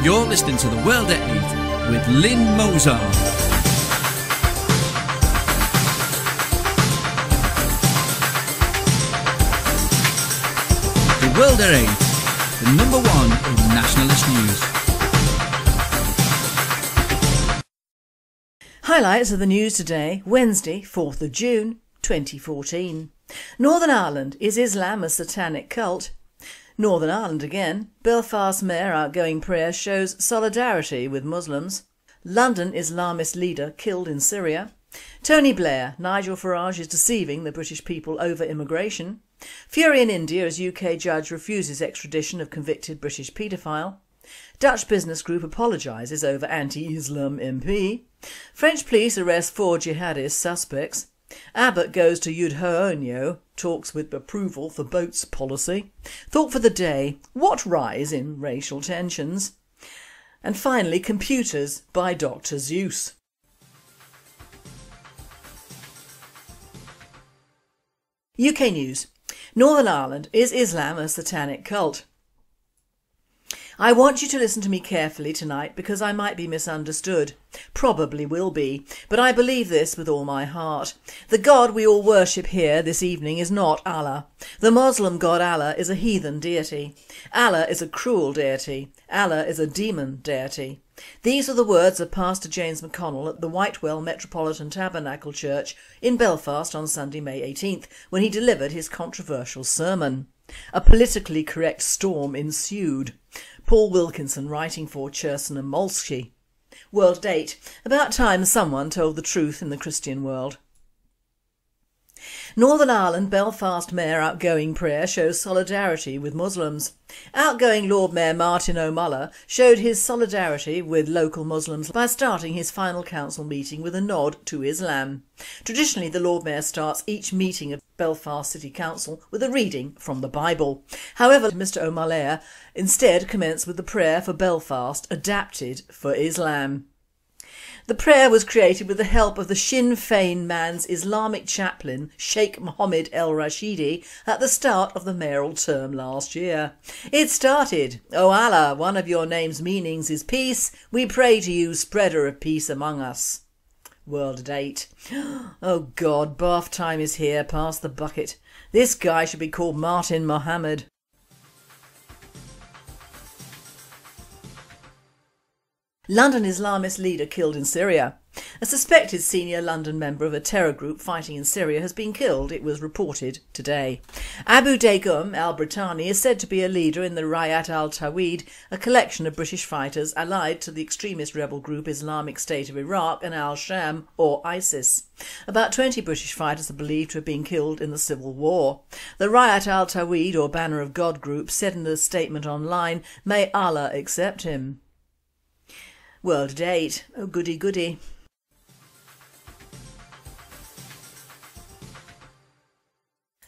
You're listening to The World at 8 with Lynn Mozart. The World at 8, the number one in nationalist news. Highlights of the news today, Wednesday, 4th of June, 2014. Northern Ireland, is Islam a satanic cult? Northern Ireland again. Belfast Mayor outgoing prayer shows solidarity with Muslims. London Islamist leader killed in Syria. Tony Blair, Nigel Farage is deceiving the British people over immigration. Fury in India as UK judge refuses extradition of convicted British paedophile. Dutch business group apologises over anti-Islam MP. French police arrest 4 jihadist suspects. Abbott goes to Yudhoyono, talks with approval for boats policy. Thought for the day, what rise in racial tensions? And finally, computers by Dr. Zeus. UK news. Northern Ireland, is Islam a satanic cult? I want you to listen to me carefully tonight because I might be misunderstood. Probably will be, but I believe this with all my heart. The God we all worship here this evening is not Allah. The Muslim God Allah is a heathen deity. Allah is a cruel deity. Allah is a demon deity. These are the words of Pastor James McConnell at the Whitewell Metropolitan Tabernacle Church in Belfast on Sunday, May 18th, when he delivered his controversial sermon. A politically correct storm ensued. Paul Wilkinson writing for Cherson and Molsky. World date. About time someone told the truth in the Christian world. Northern Ireland Belfast Mayor outgoing prayer shows solidarity with Muslims. Outgoing Lord Mayor Martin O'Muller showed his solidarity with local Muslims by starting his final council meeting with a nod to Islam. Traditionally, the Lord Mayor starts each meeting of Belfast City Council with a reading from the Bible. However, Mr O'Muller instead commenced with the prayer for Belfast adapted for Islam. The prayer was created with the help of the Sinn Féin man's Islamic chaplain Sheikh Mohammed El Rashidi at the start of the mayoral term last year. It started, "O Allah, one of your name's meanings is peace. We pray to you, spreader of peace among us." World at 8. Oh God, bath time is here, pass the bucket. This guy should be called Martin Mohammed. London Islamist leader killed in Syria. A suspected senior London member of a terror group fighting in Syria has been killed, it was reported today. Abu Daygum al-Brittani is said to be a leader in the Rayat al-Tawhid, a collection of British fighters allied to the extremist rebel group Islamic State of Iraq and al-Sham or ISIS. About 20 British fighters are believed to have been killed in the civil war. The Rayat al-Tawhid or Banner of God group said in a statement online, "May Allah accept him." World at 8. Oh goody goody.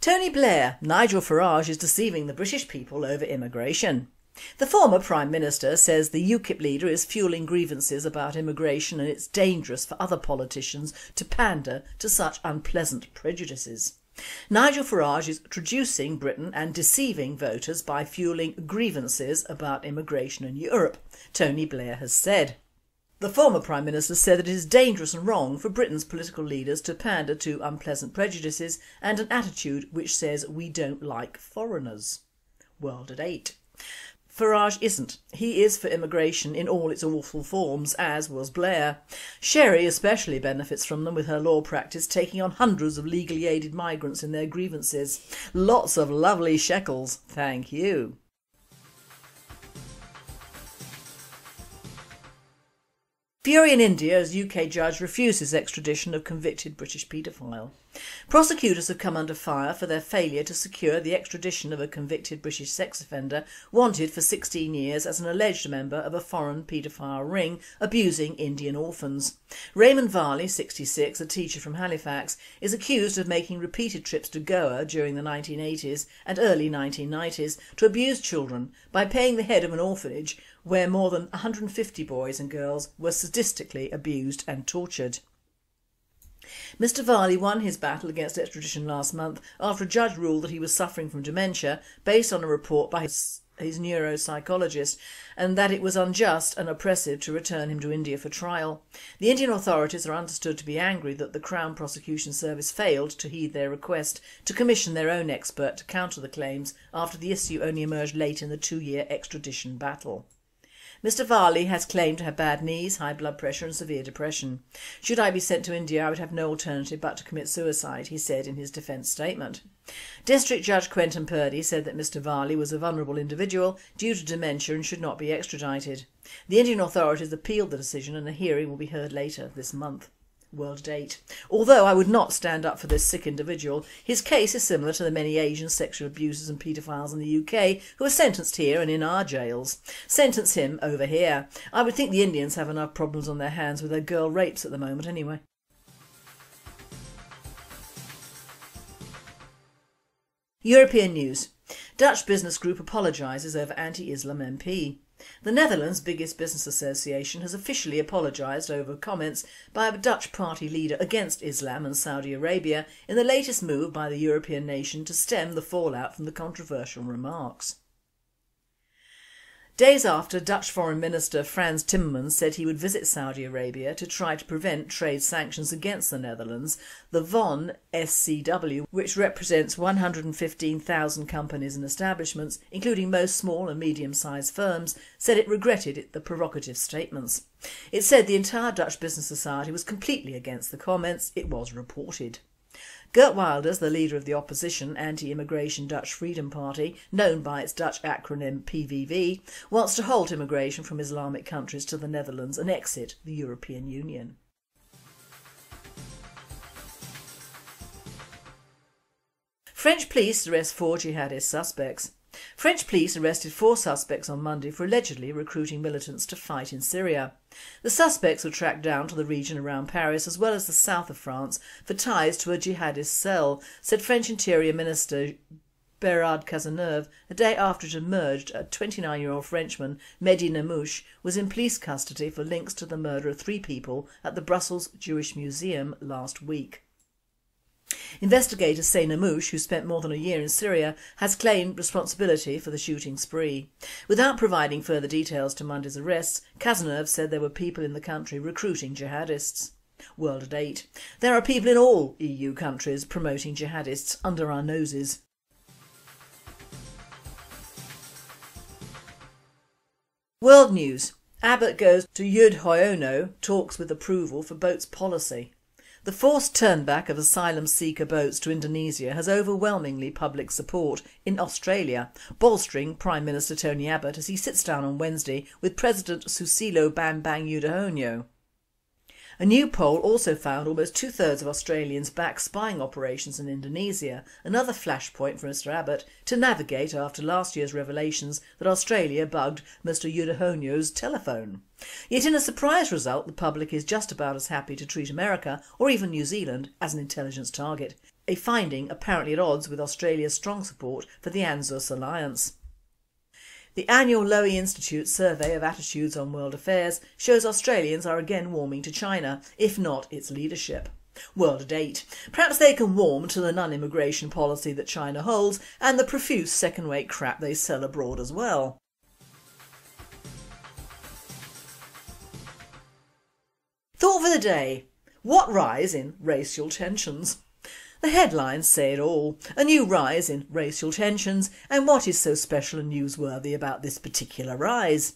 Tony Blair, Nigel Farage is deceiving the British people over immigration. The former Prime Minister says the UKIP leader is fuelling grievances about immigration and it's dangerous for other politicians to pander to such unpleasant prejudices. Nigel Farage is traducing Britain and deceiving voters by fuelling grievances about immigration in Europe, Tony Blair has said. The former Prime Minister said that it is dangerous and wrong for Britain's political leaders to pander to unpleasant prejudices and an attitude which says we don't like foreigners. World at 8. Farage isn't. He is for immigration in all its awful forms, as was Blair. Sherry especially benefits from them with her law practice, taking on hundreds of legally aided migrants in their grievances. Lots of lovely shekels, thank you. Fury in India as UK judge refuses extradition of convicted British paedophile. Prosecutors have come under fire for their failure to secure the extradition of a convicted British sex offender wanted for 16 years as an alleged member of a foreign paedophile ring abusing Indian orphans. Raymond Varley, 66, a teacher from Halifax, is accused of making repeated trips to Goa during the 1980s and early 1990s to abuse children by paying the head of an orphanage where more than 150 boys and girls were sadistically abused and tortured. Mr Varley won his battle against extradition last month after a judge ruled that he was suffering from dementia based on a report by his his neuropsychologist, and that it was unjust and oppressive to return him to India for trial. The Indian authorities are understood to be angry that the Crown Prosecution Service failed to heed their request to commission their own expert to counter the claims after the issue only emerged late in the 2-year extradition battle. Mr Varley has claimed to have bad knees, high blood pressure and severe depression. Should I be sent to India, I would have no alternative but to commit suicide, he said in his defence statement. District Judge Quentin Purdy said that Mr Varley was a vulnerable individual due to dementia and should not be extradited. The Indian authorities appealed the decision and a hearing will be heard later this month. World date. Although I would not stand up for this sick individual, his case is similar to the many Asian sexual abusers and paedophiles in the UK who are sentenced here and in our jails. Sentence him over here. I would think the Indians have enough problems on their hands with their girl rapes at the moment anyway. European news. Dutch business group apologises over anti-Islam MP. The Netherlands' biggest business association has officially apologised over comments by a Dutch party leader against Islam and Saudi Arabia in the latest move by the European nation to stem the fallout from the controversial remarks. Days after Dutch Foreign Minister Frans Timmermans said he would visit Saudi Arabia to try to prevent trade sanctions against the Netherlands, the VON SCW, which represents 115,000 companies and establishments, including most small and medium-sized firms, said it regretted the provocative statements. It said the entire Dutch business society was completely against the comments, it was reported. Geert Wilders, the leader of the opposition anti-immigration Dutch Freedom Party, known by its Dutch acronym PVV, wants to halt immigration from Islamic countries to the Netherlands and exit the European Union. French police arrest 4 jihadist suspects. French police arrested 4 suspects on Monday for allegedly recruiting militants to fight in Syria. The suspects were tracked down to the region around Paris as well as the south of France for ties to a jihadist cell, said French Interior Minister Bernard Cazeneuve a day after it emerged a 29-year-old Frenchman, Mehdi Namouche, was in police custody for links to the murder of 3 people at the Brussels Jewish Museum last week. Investigators say Namouche, who spent more than a year in Syria, has claimed responsibility for the shooting spree. Without providing further details to Monday's arrests, Cazeneuve said there were people in the country recruiting jihadists. World at 8. There are people in all EU countries promoting jihadists under our noses. World news. Abbott goes to Yudhoyono, talks with approval for boats policy. The forced turnback of asylum seeker boats to Indonesia has overwhelmingly public support in Australia, bolstering Prime Minister Tony Abbott as he sits down on Wednesday with President Susilo Bambang Yudhoyono. A new poll also found almost 2/3 of Australians back spying operations in Indonesia, another flashpoint for Mr Abbott to navigate after last year's revelations that Australia bugged Mr Yudhoyono's telephone. Yet in a surprise result, the public is just about as happy to treat America, or even New Zealand, as an intelligence target, a finding apparently at odds with Australia's strong support for the ANZUS alliance. The annual Lowy Institute survey of attitudes on world affairs shows Australians are again warming to China, if not its leadership. World at 8. Perhaps they can warm to the non-immigration policy that China holds and the profuse second-rate crap they sell abroad as well. Thought for the day. What rise in racial tensions? The headlines say it all. A new rise in racial tensions, and what is so special and newsworthy about this particular rise?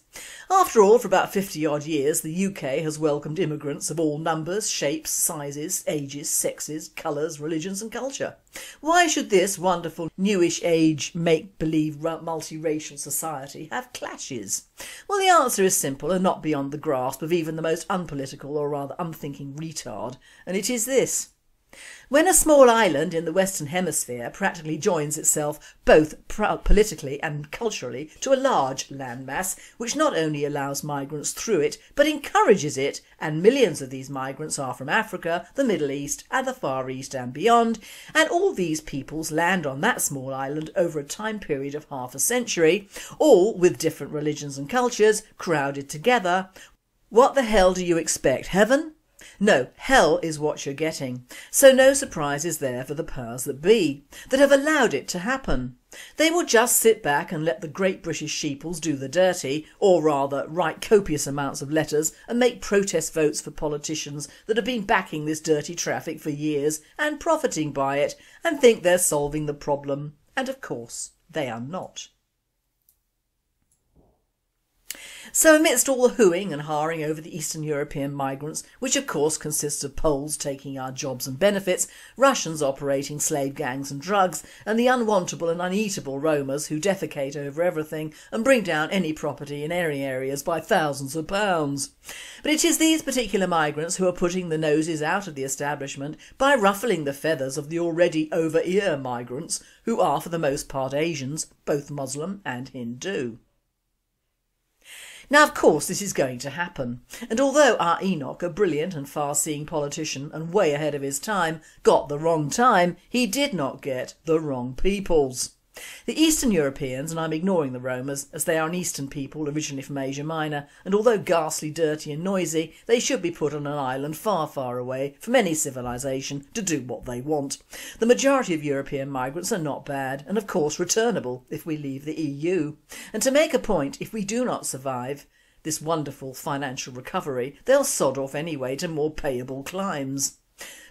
After all, for about 50 odd years the UK has welcomed immigrants of all numbers, shapes, sizes, ages, sexes, colours, religions and culture. Why should this wonderful newish age make-believe multiracial society have clashes? Well, the answer is simple and not beyond the grasp of even the most unpolitical or rather unthinking retard, and it is this. When a small island in the Western Hemisphere practically joins itself both politically and culturally to a large landmass which not only allows migrants through it but encourages it, and millions of these migrants are from Africa, the Middle East and the Far East and beyond, and all these peoples land on that small island over a time period of half a century, all with different religions and cultures crowded together, what the hell do you expect, heaven? No, hell is what you're getting, so no surprises there for the powers that be, that have allowed it to happen. They will just sit back and let the great British sheeples do the dirty, or rather write copious amounts of letters and make protest votes for politicians that have been backing this dirty traffic for years and profiting by it, and think they're solving the problem. And of course they are not. So amidst all the hooing and hawing over the Eastern European migrants, which of course consists of Poles taking our jobs and benefits, Russians operating slave gangs and drugs, and the unwantable and uneatable Romas who defecate over everything and bring down any property in any areas by thousands of pounds. But it is these particular migrants who are putting the noses out of the establishment by ruffling the feathers of the already over-ear migrants, who are for the most part Asians, both Muslim and Hindu. Now of course this is going to happen, and although our Enoch, a brilliant and far-seeing politician and way ahead of his time, got the wrong time, he did not get the wrong peoples. The Eastern Europeans, and I'm ignoring the Romas as they are an Eastern people originally from Asia Minor, and although ghastly, dirty and noisy, they should be put on an island far, far away from any civilisation to do what they want. The majority of European migrants are not bad and of course returnable if we leave the EU. And to make a point, if we do not survive this wonderful financial recovery, they'll sod off anyway to more payable climes.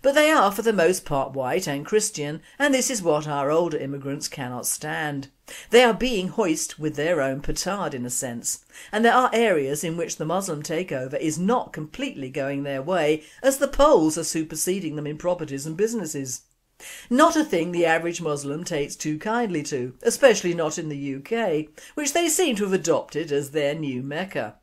But they are for the most part white and Christian, and this is what our older immigrants cannot stand. They are being hoist with their own petard in a sense, and there are areas in which the Muslim takeover is not completely going their way, as the Poles are superseding them in properties and businesses. Not a thing the average Muslim takes too kindly to, especially not in the UK, which they seem to have adopted as their new Mecca.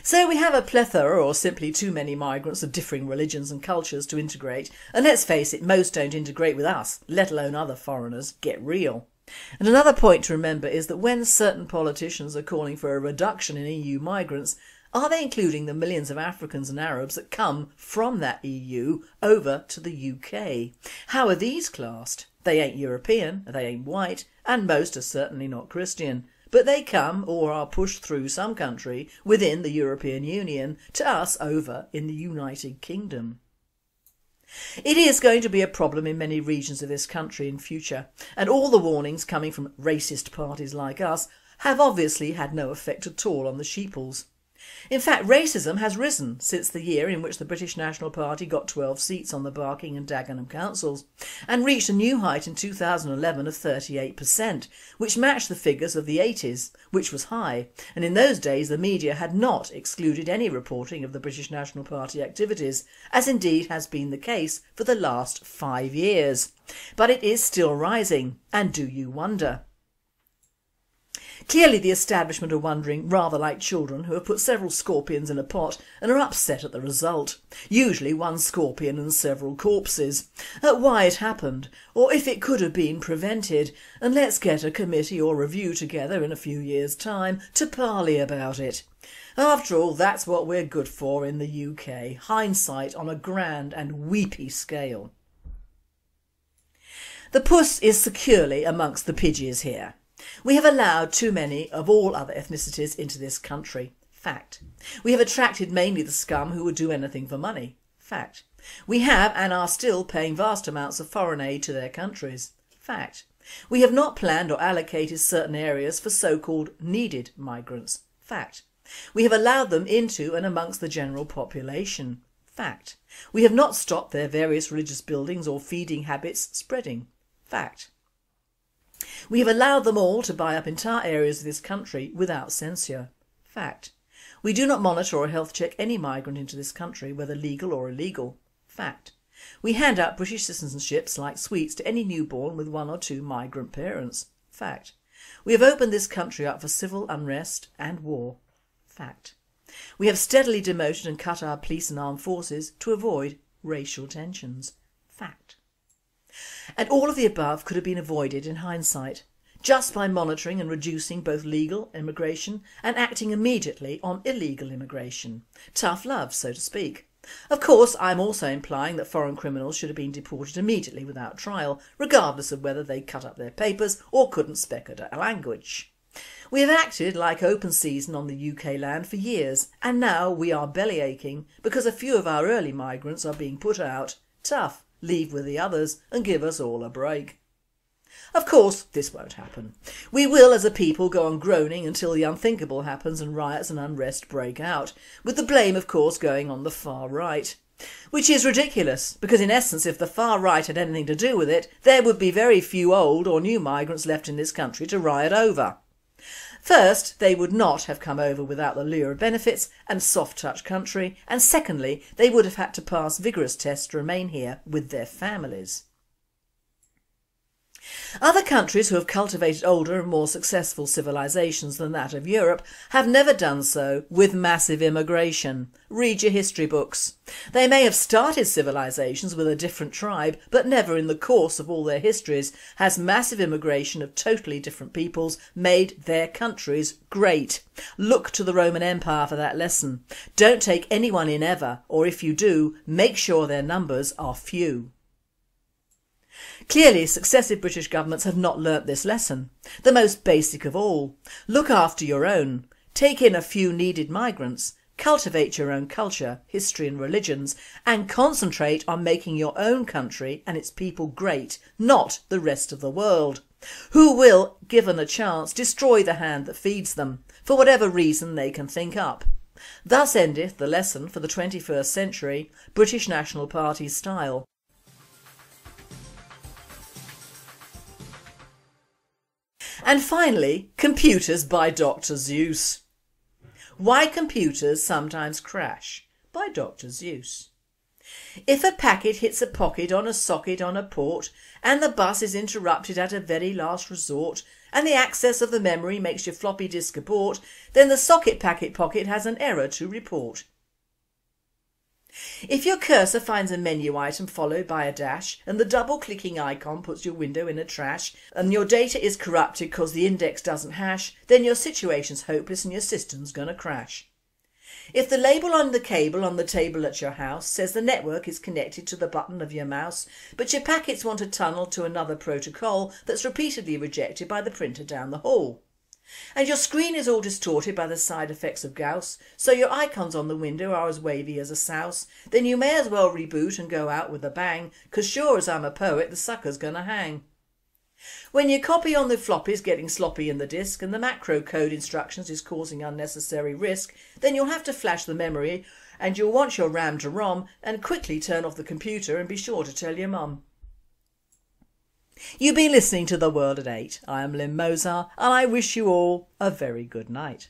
So we have a plethora or simply too many migrants of differing religions and cultures to integrate, and let's face it, most don't integrate with us, let alone other foreigners. Get real. And another point to remember is that when certain politicians are calling for a reduction in EU migrants, are they including the millions of Africans and Arabs that come from that EU over to the UK? How are these classed? They ain't European, they ain't white, and most are certainly not Christian. But they come or are pushed through some country within the European Union to us over in the United Kingdom. It is going to be a problem in many regions of this country in future, and all the warnings coming from racist parties like us have obviously had no effect at all on the sheeples. In fact, racism has risen since the year in which the British National Party got 12 seats on the Barking and Dagenham councils and reached a new height in 2011 of 38%, which matched the figures of the 80s, which was high, and in those days the media had not excluded any reporting of the British National Party activities, as indeed has been the case for the last 5 years. But it is still rising, and do you wonder? Clearly the establishment are wondering, rather like children who have put several scorpions in a pot and are upset at the result, usually one scorpion and several corpses, at why it happened, or if it could have been prevented, and let's get a committee or review together in a few years' time to parley about it. After all, that's what we're good for in the UK, hindsight on a grand and weepy scale. The puss is securely amongst the pidges here. We have allowed too many of all other ethnicities into this country. Fact. We have attracted mainly the scum who would do anything for money. Fact. We have and are still paying vast amounts of foreign aid to their countries. Fact. We have not planned or allocated certain areas for so-called needed migrants. Fact. We have allowed them into and amongst the general population. Fact. We have not stopped their various religious buildings or feeding habits spreading. Fact. We have allowed them all to buy up entire areas of this country without censure. Fact. We do not monitor or health check any migrant into this country, whether legal or illegal. Fact. We hand out British citizenships like sweets to any newborn with 1 or 2 migrant parents. Fact. We have opened this country up for civil unrest and war. Fact. We have steadily demoted and cut our police and armed forces to avoid racial tensions. Fact. And all of the above could have been avoided in hindsight, just by monitoring and reducing both legal immigration and acting immediately on illegal immigration. Tough love, so to speak. Of course, I'm also implying that foreign criminals should have been deported immediately without trial, regardless of whether they cut up their papers or couldn't speak a language. We have acted like open season on the UK land for years, and now we are belly aching because a few of our early migrants are being put out. Tough, leave with the others and give us all a break. Of course this won't happen. We will as a people go on groaning until the unthinkable happens and riots and unrest break out, with the blame of course going on the far right. Which is ridiculous, because in essence if the far right had anything to do with it, there would be very few old or new migrants left in this country to riot over. First, they would not have come over without the lure of benefits and soft touch country, and secondly, they would have had to pass vigorous tests to remain here with their families. Other countries who have cultivated older and more successful civilisations than that of Europe have never done so with massive immigration. Read your history books. They may have started civilisations with a different tribe, but never in the course of all their histories has massive immigration of totally different peoples made their countries great. Look to the Roman Empire for that lesson. Don't take anyone in ever, or if you do, make sure their numbers are few. Clearly, successive British governments have not learnt this lesson, the most basic of all. Look after your own, take in a few needed migrants, cultivate your own culture, history and religions, and concentrate on making your own country and its people great, not the rest of the world, who will, given a chance, destroy the hand that feeds them, for whatever reason they can think up. Thus endeth the lesson for the 21st century, British National Party style. And finally, computers by Dr. Zeus. Why computers sometimes crash by Dr. Zeus. If a packet hits a pocket on a socket on a port and the bus is interrupted at a very last resort and the access of the memory makes your floppy disk abort, then the socket packet pocket has an error to report. If your cursor finds a menu item followed by a dash and the double clicking icon puts your window in a trash and your data is corrupted because the index doesn't hash, then your situation's hopeless and your system's gonna crash. If the label on the cable on the table at your house says the network is connected to the button of your mouse, but your packets want to tunnel to another protocol that's repeatedly rejected by the printer down the hall, and your screen is all distorted by the side effects of Gauss, so your icons on the window are as wavy as a souse, then you may as well reboot and go out with a bang, 'cause sure as I'm a poet the sucker's gonna hang. When your copy on the floppy's getting sloppy in the disk and the macro code instructions is causing unnecessary risk, then you'll have to flash the memory and you'll want your RAM to ROM and quickly turn off the computer and be sure to tell your mum. You've been listening to The World at 8. I am Lynn Mozart and I wish you all a very good night.